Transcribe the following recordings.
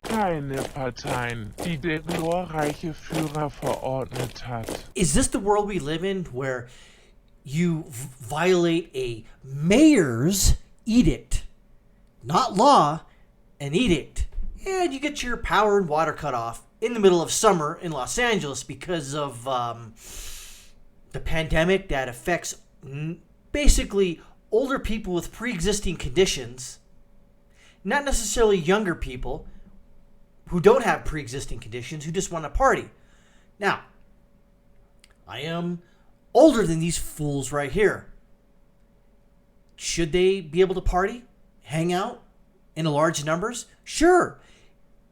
Keine Parteien, die der glorreiche Führer verordnet hat. Is this the world we live in where you violate a mayor's edict, not law, an edict, and you get your power and water cut off in the middle of summer in Los Angeles because of the pandemic that affects basically older people with pre-existing conditions, not necessarily younger people who don't have pre-existing conditions, who just want to party. Now, I am older than these fools right here. Should they be able to party, hang out in large numbers? Sure.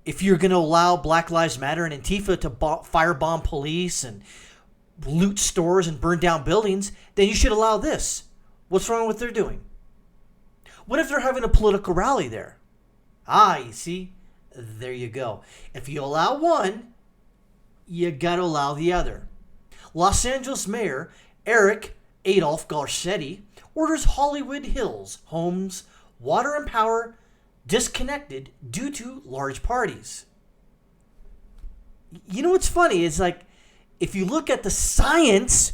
If you're going to allow Black Lives Matter and Antifa to firebomb police and loot stores and burn down buildings, then you should allow this. What's wrong with what they're doing? What if they're having a political rally there? You see? There you go. If you allow one, you got to allow the other. Los Angeles Mayor Eric Adolph Garcetti orders Hollywood Hills homes, water and power disconnected due to large parties. You know what's funny? It's like, if you look at the science,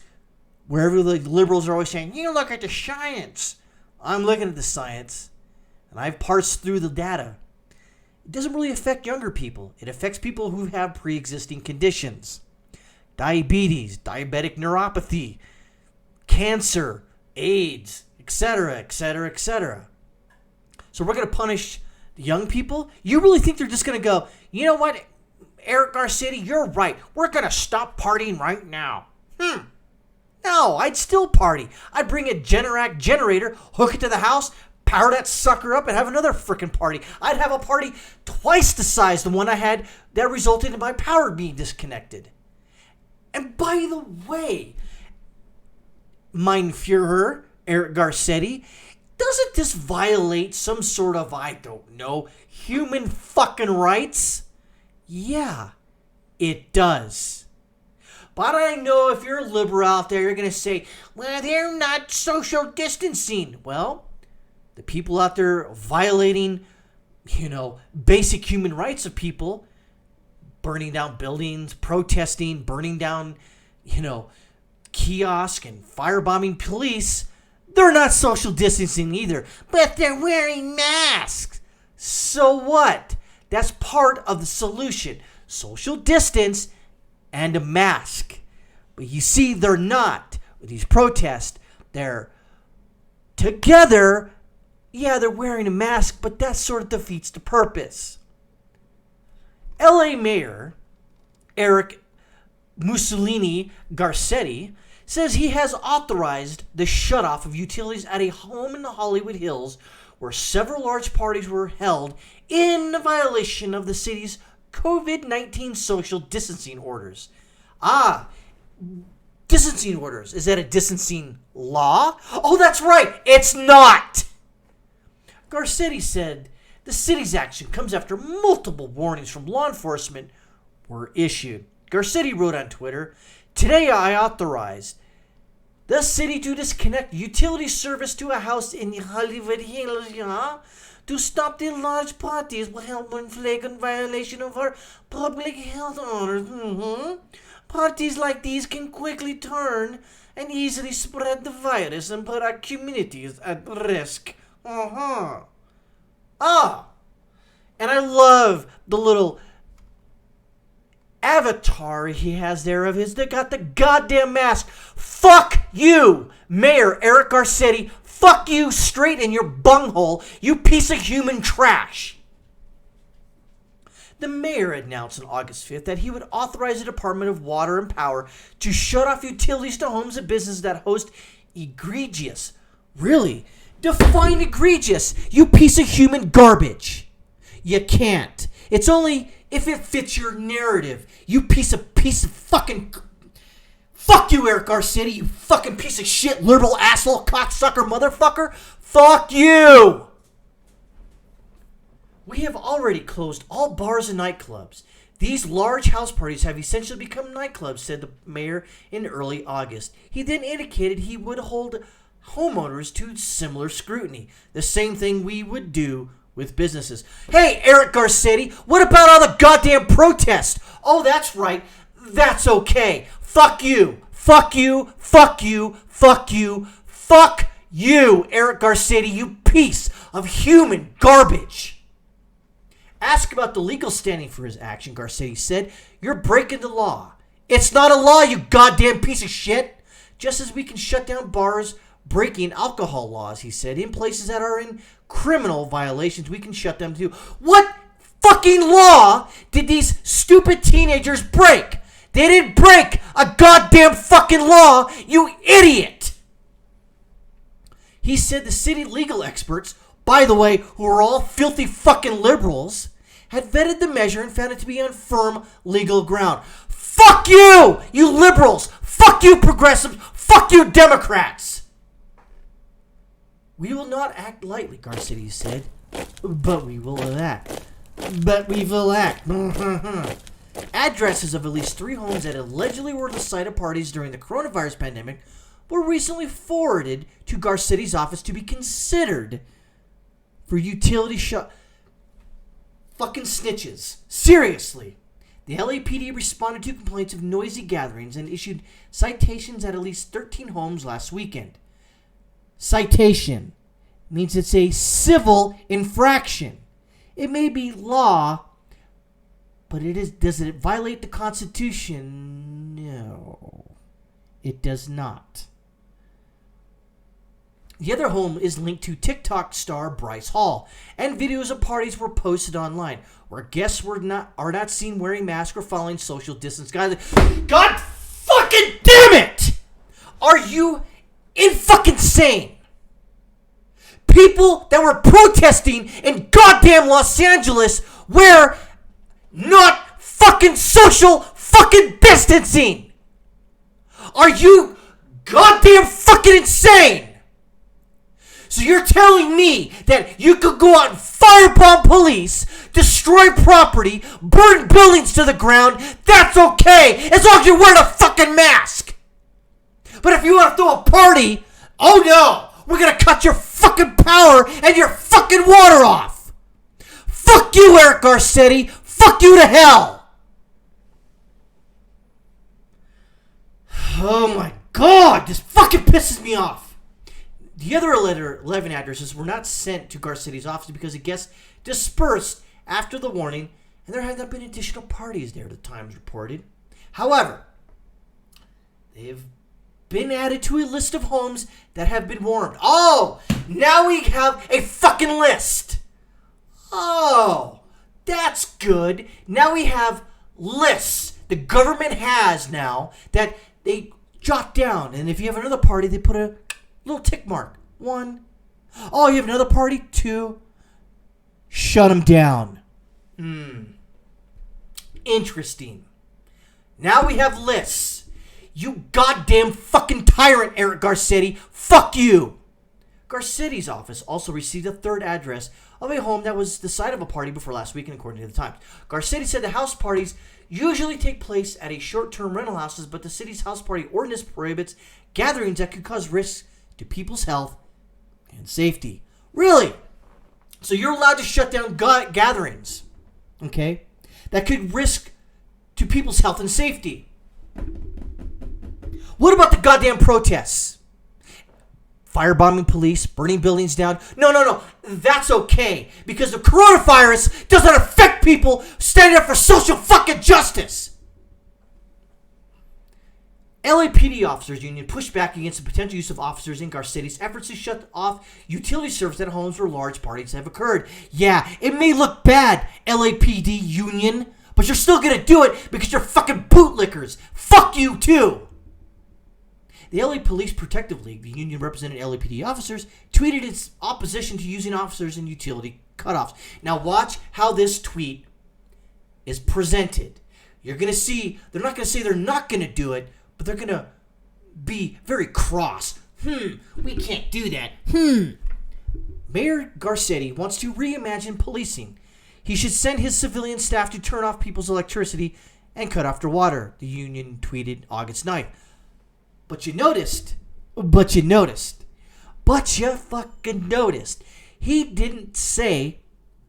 wherever the liberals are always saying, you look at the science. I'm looking at the science, and I've parsed through the data. It doesn't really affect younger people. It affects people who have pre-existing conditions. Diabetes, diabetic neuropathy, cancer, AIDS, etc., etc., etc. So we're going to punish the young people? You really think they're just going to go, you know what, Eric Garcetti, you're right. We're going to stop partying right now. No, I'd still party. I'd bring a Generac generator, hook it to the house, power that sucker up, and have another freaking party. I'd have a party twice the size the one I had that resulted in my power being disconnected. And by the way, mein Führer, Eric Garcetti, doesn't this violate some sort of, I don't know, human fucking rights? Yeah, it does. But I know if you're a liberal out there, you're going to say, well, they're not social distancing. Well, the people out there violating, basic human rights of people, burning down buildings, protesting, burning down, kiosks and firebombing police, they're not social distancing either. But they're wearing masks. So what? That's part of the solution. Social distance and a mask. But you see, they're not. With these protests, they're together. Yeah, they're wearing a mask, but that sort of defeats the purpose. LA Mayor Eric Mussolini Garcetti says he has authorized the shutoff of utilities at a home in the Hollywood Hills where several large parties were held in violation of the city's COVID-19 social distancing orders. Distancing orders. Is that a distancing law? Oh, that's right. It's not. Garcetti said the city's action comes after multiple warnings from law enforcement were issued. Garcetti wrote on Twitter, today I authorized the city to disconnect utility service to a house in the Hollywood Hills to stop the large parties when flagrant violation of our public health orders. Parties like these can quickly turn and easily spread the virus and put our communities at risk. And I love the little avatar he has there of his that got the goddamn mask. Fuck you, Mayor Eric Garcetti. Fuck you straight in your bunghole, you piece of human trash. The mayor announced on August 5th that he would authorize the Department of Water and Power to shut off utilities to homes and businesses that host egregious. Really? Define egregious, you piece of human garbage. You can't. It's only if it fits your narrative. You piece of fucking... Fuck you, Eric Garcetti, you fucking piece of shit, liberal asshole, cocksucker, motherfucker. Fuck you! We have already closed all bars and nightclubs. These large house parties have essentially become nightclubs, said the mayor in early August. He then indicated he would hold homeowners to similar scrutiny. The same thing we would do with businesses. Hey, Eric Garcetti, what about all the goddamn protests? Oh, that's right. That's okay. Fuck you. Fuck you. Fuck you. Fuck you. Fuck you, Eric Garcetti, you piece of human garbage. Ask about the legal standing for his action, Garcetti said. You're breaking the law. It's not a law, you goddamn piece of shit. Just as we can shut down bars breaking alcohol laws, he said, in places that are in criminal violations, we can shut them too. What fucking law did these stupid teenagers break? They didn't break a goddamn fucking law, you idiot. He said the city legal experts, by the way, who are all filthy fucking liberals, had vetted the measure and found it to be on firm legal ground. Fuck you, you liberals. Fuck you, progressives. Fuck you, Democrats. We will not act lightly, Garcetti said, but we will act. But we will act. Addresses of at least 3 homes that allegedly were the site of parties during the coronavirus pandemic were recently forwarded to Garcetti's office to be considered for utility fucking snitches. Seriously. The LAPD responded to complaints of noisy gatherings and issued citations at least 13 homes last weekend. Citation means it's a civil infraction. It may be law, but does it violate the Constitution? No, it does not. The other home is linked to TikTok star Bryce Hall, and videos of parties were posted online where guests are not seen wearing masks or following social distance guidelines. God fucking damn it! Are you fucking sane? People that were protesting in goddamn Los Angeles were not fucking social fucking distancing. Are you goddamn fucking insane? So you're telling me that you could go out and firebomb police, destroy property, burn buildings to the ground, that's okay, as long as you're wearing a fucking mask. But if you want to throw a party, oh no, we're going to cut your fucking power and your fucking water off. Fuck you, Eric Garcetti. Fuck you to hell. Oh my God, this fucking pisses me off. The other 11 addresses were not sent to Garcetti's office because the guests dispersed after the warning, and there had not been additional parties there, the Times reported. However, they have been added to a list of homes that have been warned. Oh, now we have a fucking list. Oh, that's good. Now we have lists the government has now that they jot down, and if you have another party, they put a little tick mark. 1. Oh, you have another party? 2. Shut them down. Interesting. Now we have lists. You goddamn fucking tyrant, Eric Garcetti. Fuck you. Garcetti's office also received a third address of a home that was the site of a party before last weekend, according to the Times. Garcetti said the house parties usually take place at a short-term rental houses, but the city's house party ordinance prohibits gatherings that could cause risks to people's health and safety. Really? So you're allowed to shut down gatherings, okay, that could risk to people's health and safety. What about the goddamn protests? Firebombing police, burning buildings down. No. That's okay, because the coronavirus doesn't affect people standing up for social fucking justice. LAPD Officers Union pushed back against the potential use of officers in Garcetti's efforts to shut off utility service at homes where large parties have occurred. Yeah, it may look bad, LAPD Union, but you're still going to do it because you're fucking bootlickers. Fuck you, too. The LA Police Protective League, the union representing LAPD officers, tweeted its opposition to using officers in utility cutoffs. Now watch how this tweet is presented. You're going to see, they're not going to say they're not going to do it, but they're going to be very cross. We can't do that. Mayor Garcetti wants to reimagine policing. He should send his civilian staff to turn off people's electricity and cut off their water, the union tweeted August 9th. But you noticed, But you fucking noticed. He didn't say,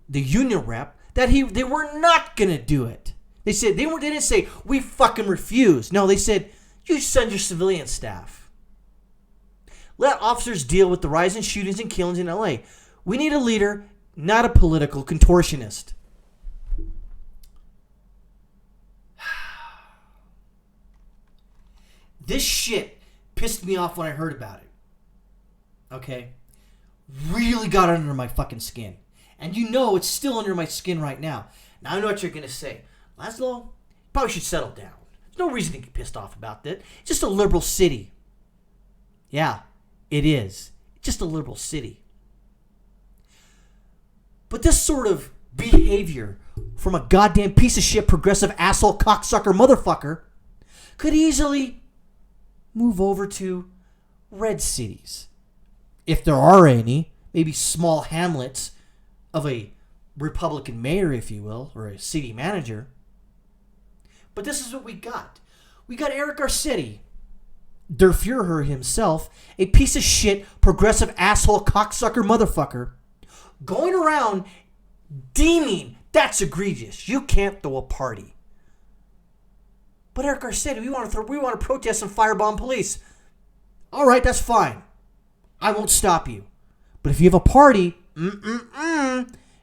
the union rep, that they were not going to do it. They didn't say, we fucking refuse. No, they said, you send your civilian staff. Let officers deal with the rise in shootings and killings in LA. We need a leader, not a political contortionist. This shit pissed me off when I heard about it. Okay? Really got under my fucking skin. And you know it's still under my skin right now. Now I know what you're going to say. Laszlo, you probably should settle down. There's no reason to get pissed off about that. It's just a liberal city. Yeah, it is. It's just a liberal city. But this sort of behavior from a goddamn piece of shit, progressive asshole, cocksucker, motherfucker could easily move over to red cities. If there are any, maybe small hamlets of a Republican mayor, if you will, or a city manager. But this is what we got. We got Eric Garcetti, Der Fuhrer himself, a piece of shit, progressive asshole, cocksucker, motherfucker, going around deeming that's egregious. You can't throw a party. But Eric Garcetti, we want to protest and firebomb police. All right, that's fine. I won't stop you. But if you have a party,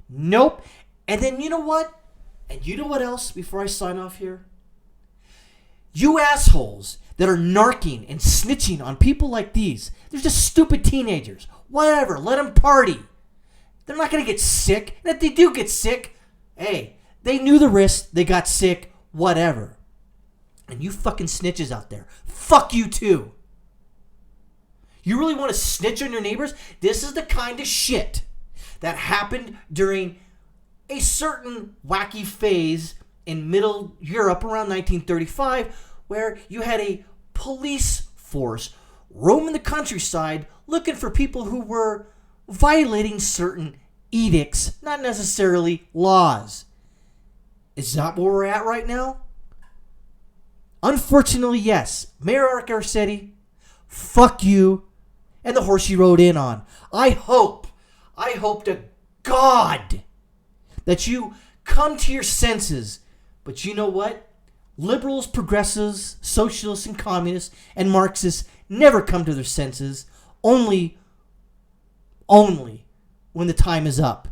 nope. And then you know what? And you know what else before I sign off here? You assholes that are narking and snitching on people like these, they're just stupid teenagers. Whatever, let them party. They're not going to get sick. And if they do get sick, hey, they knew the risk, they got sick, whatever. And you fucking snitches out there, fuck you too. You really want to snitch on your neighbors? This is the kind of shit that happened during a certain wacky phase in Middle Europe around 1935, where you had a police force roaming the countryside looking for people who were violating certain edicts, not necessarily laws. Is that where we're at right now? Unfortunately, yes. Mayor Eric Garcetti, fuck you and the horse you rode in on. I hope to God that you come to your senses. But you know what? Liberals, progressives, socialists, and communists, and Marxists never come to their senses. Only when the time is up.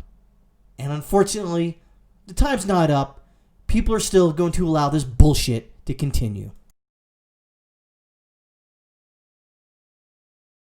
And unfortunately, the time's not up. People are still going to allow this bullshit to continue.